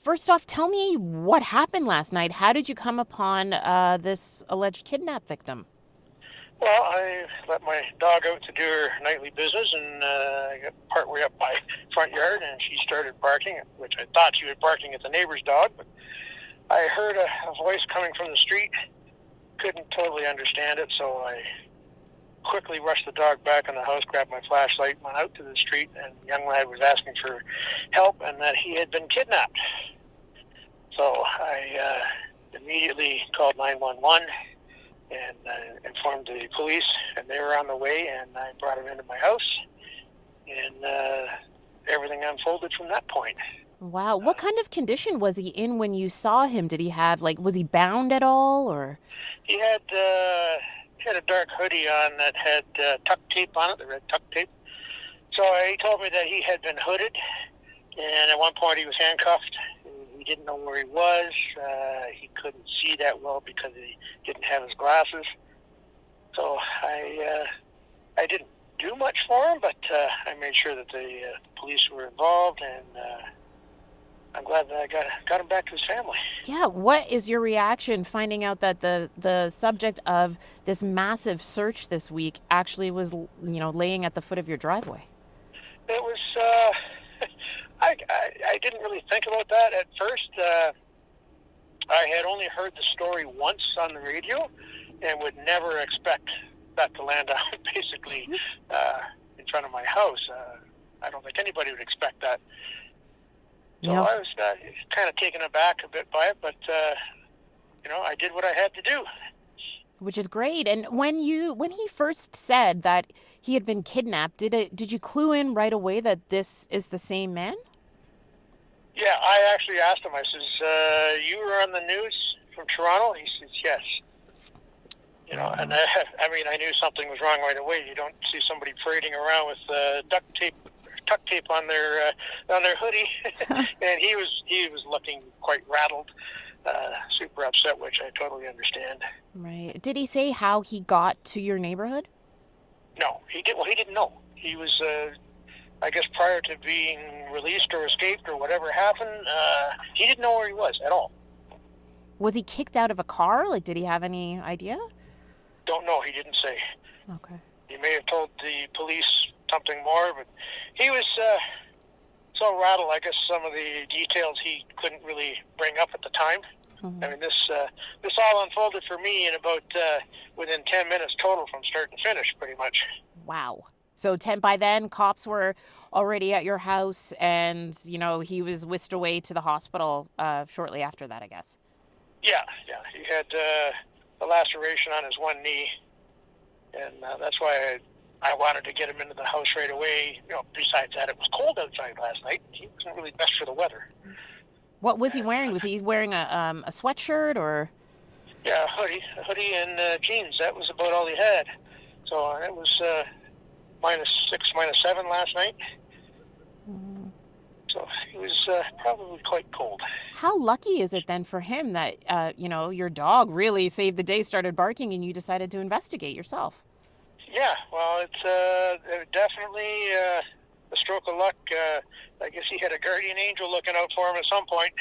first off, tell me what happened last night. How did you come upon this alleged kidnap victim? Well, I let my dog out to do her nightly business, and I got partway up my front yard, and she started barking, which I thought she was barking at the neighbor's dog, but I heard a voice coming from the street. Couldn't totally understand it, so I quickly rushed the dog back in the house, grabbed my flashlight, went out to the street, and the young lad was asking for help and that he had been kidnapped. So I immediately called 911 and informed the police, and they were on the way, and I brought him into my house, and everything unfolded from that point. Wow. What kind of condition was he in when you saw him? Did he have, was he bound at all or? He had a dark hoodie on that had tuck tape on it, the red tuck tape. So he told me that he had been hooded, and at one point he was handcuffed. He didn't know where he was. He couldn't see that well because he didn't have his glasses. So I didn't do much for him, but I made sure that the police were involved, and I'm glad that I got him back to his family. Yeah, what is your reaction finding out that the subject of this massive search this week actually was, laying at the foot of your driveway? It was, I didn't really think about that at first. I had only heard the story once on the radio and would never expect that to land on basically in front of my house. I don't think anybody would expect that. So Yep. I was kind of taken aback a bit by it, but, I did what I had to do. Which is great. And when he first said that he had been kidnapped, did you clue in right away that this is the same man? Yeah, I actually asked him, I says, you were on the news from Toronto? He says, yes. And I knew something was wrong right away. You don't see somebody parading around with tuck tape on their hoodie, and he was looking quite rattled, super upset, which I totally understand. Right. Did he say how he got to your neighborhood? No, he did. Well, he didn't know. He was, I guess, prior to being released or escaped or whatever happened, he didn't know where he was at all. Was he kicked out of a car? Did he have any idea? Don't know. He didn't say. Okay. He may have told the police something more, but he was so rattled. I guess some of the details he couldn't really bring up at the time. Mm-hmm. I mean, this all unfolded for me in about within 10 minutes total from start to finish, pretty much. Wow. So by then, cops were already at your house, and he was whisked away to the hospital shortly after that, I guess. Yeah. He had a laceration on his one knee, and that's why I wanted to get him into the house right away. Besides that, it was cold outside last night. He wasn't really best for the weather. What was he wearing? Was he wearing a sweatshirt or? Yeah, a hoodie and jeans. That was about all he had. So it was -6, -7 last night. Mm-hmm. So he was probably quite cold. How lucky is it then for him that, your dog really saved the day, started barking, and you decided to investigate yourself? Yeah, well, it's definitely a stroke of luck. I guess he had a guardian angel looking out for him at some point.